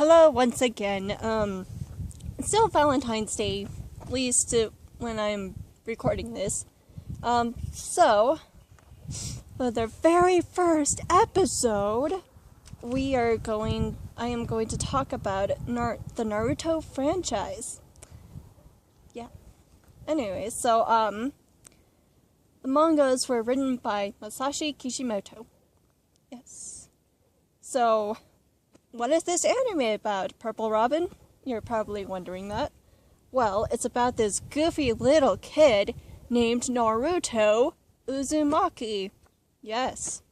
Hello once again. It's still Valentine's Day, at least when I'm recording this. So, for the very first episode, I am going to talk about the Naruto franchise. Yeah. Anyways, so, the mangas were written by Masashi Kishimoto. Yes. So, what is this anime about, Purple Robin? You're probably wondering that. Well, it's about this goofy little kid named Naruto Uzumaki. Yes.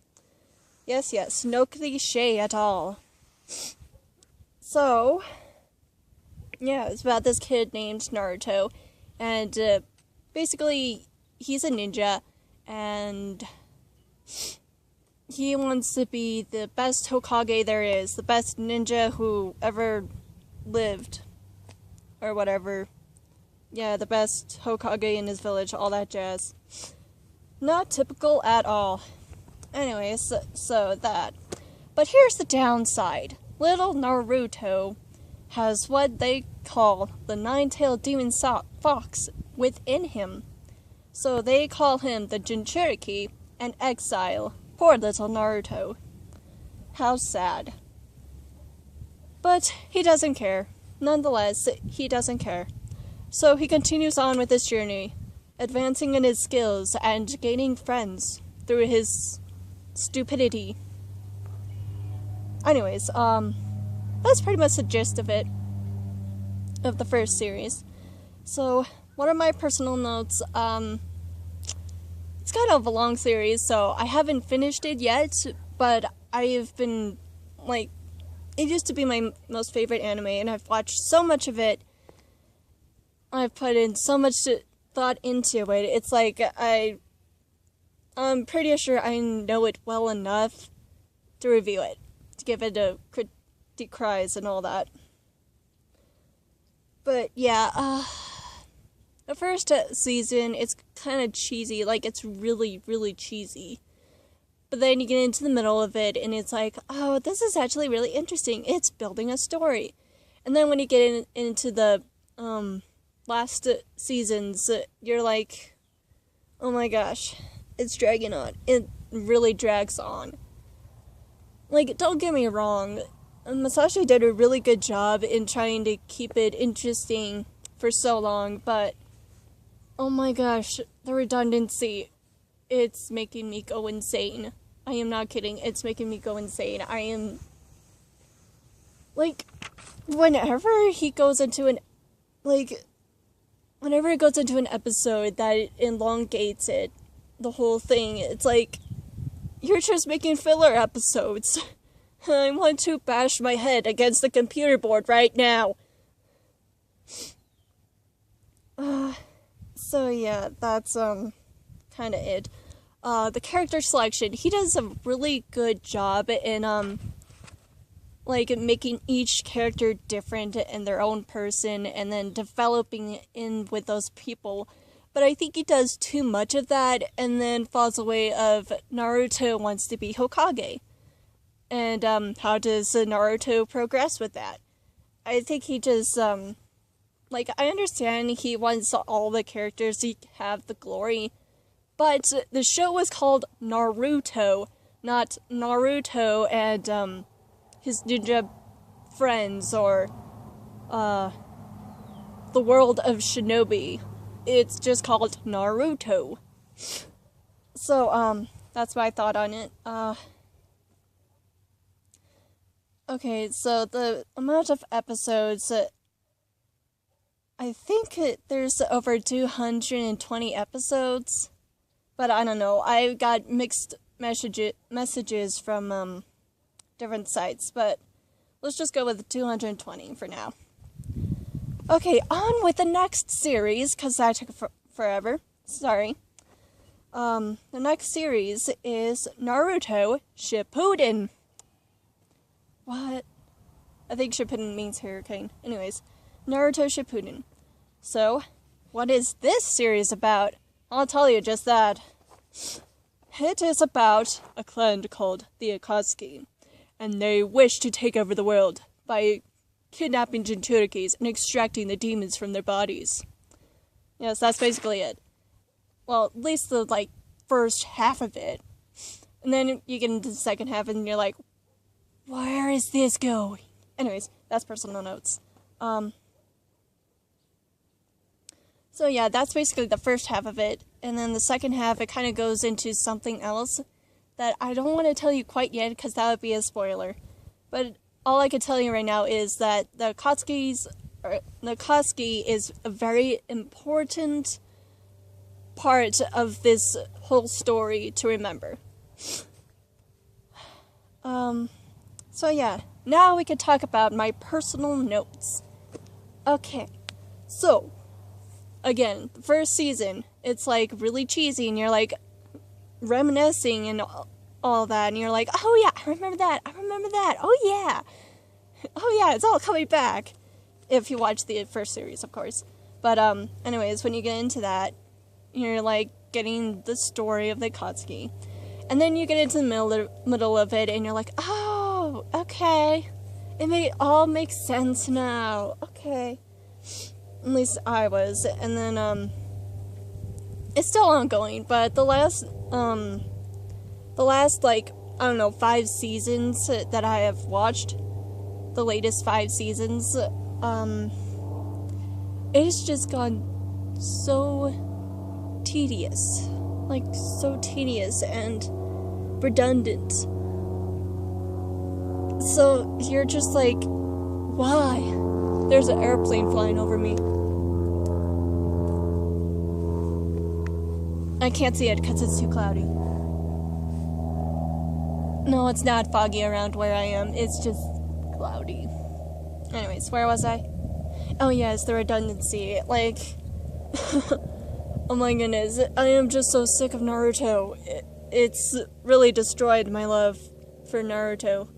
Yes, no cliche at all. So, yeah, it's about this kid named Naruto, and basically, he's a ninja, and he wants to be the best Hokage there is, the best ninja who ever lived, or whatever. Yeah, the best Hokage in his village, all that jazz. Not typical at all. Anyways, so that. But here's the downside. Little Naruto has what they call the nine-tailed demon fox within him. So they call him the Jinchuriki, an exile. Poor little Naruto. How sad. But he doesn't care. Nonetheless, he doesn't care. So he continues on with his journey, advancing in his skills and gaining friends through his stupidity. Anyways, that's pretty much the gist of it, of the first series. So, what are my personal notes? It's kind of a long series, so I haven't finished it yet, but I've been, it used to be my most favorite anime, and I've watched so much of it. I've put in so much thought into it. It's like, I'm pretty sure I know it well enough to review it, to give it a critique cries and all that. But, yeah, the first season, it's kind of cheesy, it's really, really cheesy. But then you get into the middle of it, and it's like, oh, this is actually really interesting. It's building a story. And then when you get into the last seasons, you're like, oh my gosh, it's dragging on. It really drags on. Don't get me wrong, Masashi did a really good job in trying to keep it interesting for so long, but oh my gosh, the redundancy, it's making me go insane. I am not kidding, it's making me go insane. I am, whenever it goes into an episode that elongates it, the whole thing, it's like, you're just making filler episodes. I want to bash my head against the computer board right now. So yeah, that's, kind of it. The character selection, he does a really good job in, making each character different and their own person, and then developing in with those people. But I think he does too much of that, and then falls away of Naruto wants to be Hokage. And, how does Naruto progress with that? I think he just, I understand he wants all the characters to have the glory, but the show was called Naruto, not Naruto and, his ninja friends, or, the world of Shinobi. It's just called Naruto. So, that's my thought on it. Okay, so the amount of episodes, I think there's over 220 episodes, but I don't know. I got mixed messages from different sites, but let's just go with 220 for now. Okay, on with the next series, because that took forever. Sorry. The next series is Naruto Shippuden. What? I think Shippuden means hurricane. Anyways, Naruto Shippuden. So, what is this series about? I'll tell you just that. It is about a clan called the Akatsuki, and they wish to take over the world by kidnapping Jinchurikis and extracting the demons from their bodies. Yes, that's basically it. Well, at least the, like, first half of it. And then you get into the second half and you're like, where is this going? Anyways, that's personal notes. So yeah, that's basically the first half of it. And then the second half, it kind of goes into something else that I don't want to tell you quite yet because that would be a spoiler. But all I can tell you right now is that the Akatsuki is a very important part of this whole story to remember. So yeah, now we can talk about my personal notes. Okay, so, again, the first season, it's like really cheesy and you're like reminiscing and all that and you're like, oh yeah, I remember that, oh yeah, it's all coming back. If you watch the first series, of course. But, anyways, when you get into that, you're like getting the story of the Akatsuki. And then you get into the middle of it and you're like, oh, okay. It all makes sense now. Okay. At least I was. And then, it's still ongoing, but the last, like, I don't know, 5 seasons that I have watched, the latest 5 seasons, it's just gone so tedious. Like, so tedious and redundant. So, you're just like, why? There's an airplane flying over me. I can't see it because it's too cloudy. No, it's not foggy around where I am. It's just cloudy. Anyways, where was I? Oh yes, the redundancy. Like, oh my goodness, I am just so sick of Naruto. It's really destroyed my love for Naruto.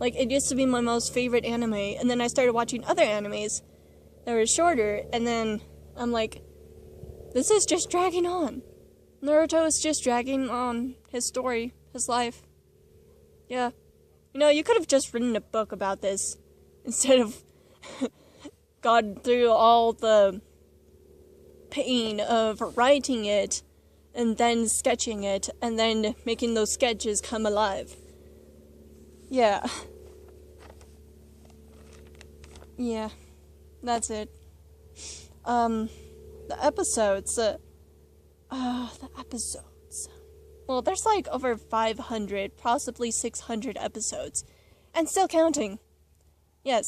Like, it used to be my most favorite anime, and then I started watching other animes that were shorter, and then I'm like, this is just dragging on. Naruto is just dragging on his story, his life. Yeah. You know, you could have just written a book about this, instead of gone through all the pain of writing it, and then sketching it, and then making those sketches come alive. Yeah. Yeah. That's it. The episodes, well, there's like over 500, possibly 600 episodes, and still counting. Yeah,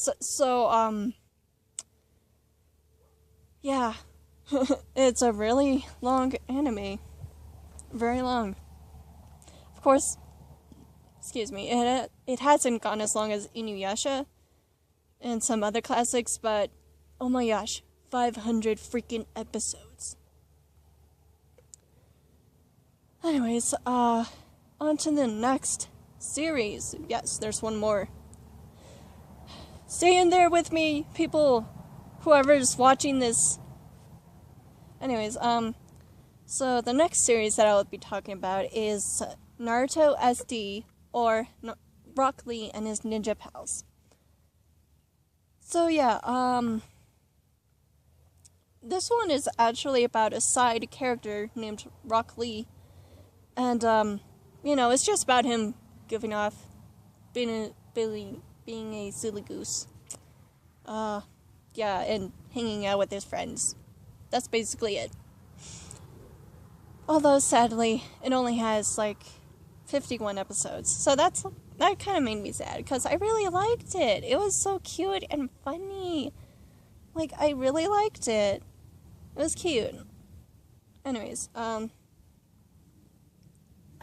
yeah. It's a really long anime. Very long. Of course, excuse me, it hasn't gone as long as Inuyasha and some other classics, but oh my gosh, 500 freaking episodes. Anyways, on to the next series. Yes, there's one more. Stay in there with me, people, whoever's watching this. Anyways, so the next series that I will be talking about is Naruto SD, or Rock Lee and his Ninja Pals. So yeah, this one is actually about a side character named Rock Lee, and you know, it's just about him giving off, being a silly goose. Yeah, and hanging out with his friends. That's basically it. Although, sadly, it only has, like, 51 episodes. So that kind of made me sad, because I really liked it. It was so cute and funny. Like, I really liked it. It was cute. Anyways,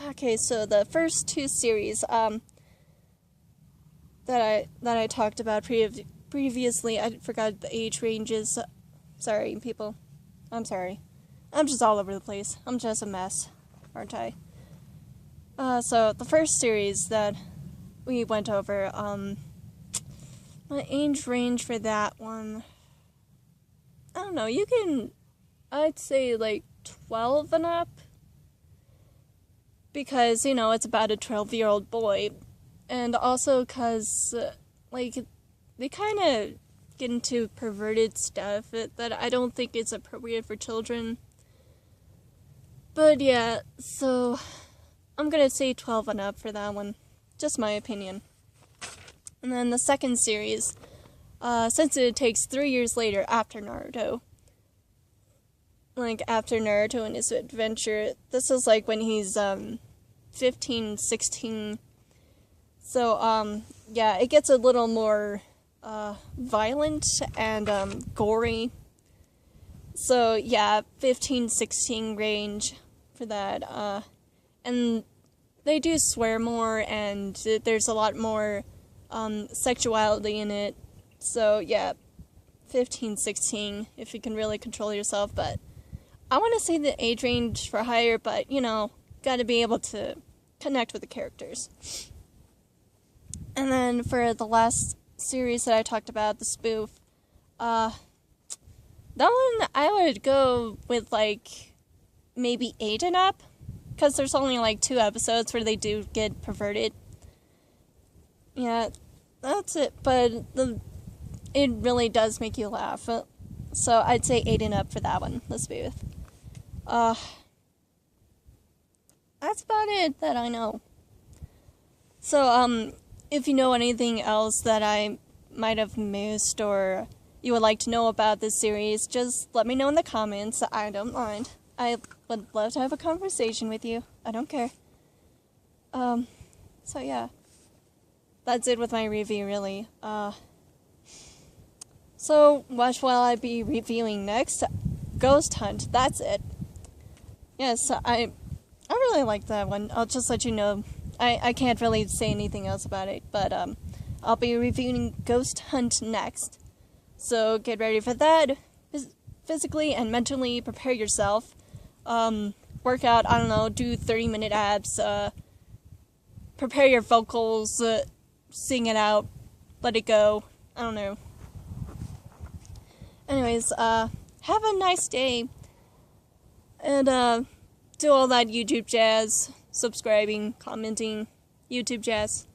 okay, so the first 2 series, that I talked about previously, I forgot the age ranges. Sorry, people. I'm sorry. I'm just all over the place. I'm just a mess, aren't I? So the first series that we went over, my age range for that one, I don't know, I'd say like 12 and up, because, you know, it's about a 12-year-old boy, and also because, like, they kind of get into perverted stuff that I don't think is appropriate for children. But yeah, so I'm gonna say 12 and up for that one. Just my opinion. And then the second series, since it takes 3 years later after Naruto, like after Naruto and his adventure, this is like when he's 15, 16. So yeah, it gets a little more violent and gory. So yeah, 15, 16 range for that. And they do swear more, and there's a lot more sexuality in it. So yeah, 15, 16 if you can really control yourself. But I want to say the age range for higher, but you know, gotta be able to connect with the characters. And then for the last series that I talked about, the spoof, that one I would go with like maybe 8 and up, because there's only like 2 episodes where they do get perverted. Yeah, that's it. But it really does make you laugh. So I'd say 8 and up for that one, the spoof. That's about it that I know. So if you know anything else that I might have missed or you would like to know about this series, just let me know in the comments. I don't mind. I would love to have a conversation with you. I don't care. So yeah. That's it with my review, really. So what will I be reviewing next? Ghost Hunt. That's it. Yes, I really like that one. I'll just let you know. I can't really say anything else about it, but I'll be reviewing Ghost Hunt next. So get ready for that. Physically and mentally prepare yourself. Work out, I don't know, do 30-minute abs. Prepare your vocals, sing it out, let it go. I don't know. Anyways, have a nice day. And do all that YouTube jazz. Subscribing, commenting, YouTube jazz.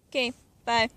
Okay, bye.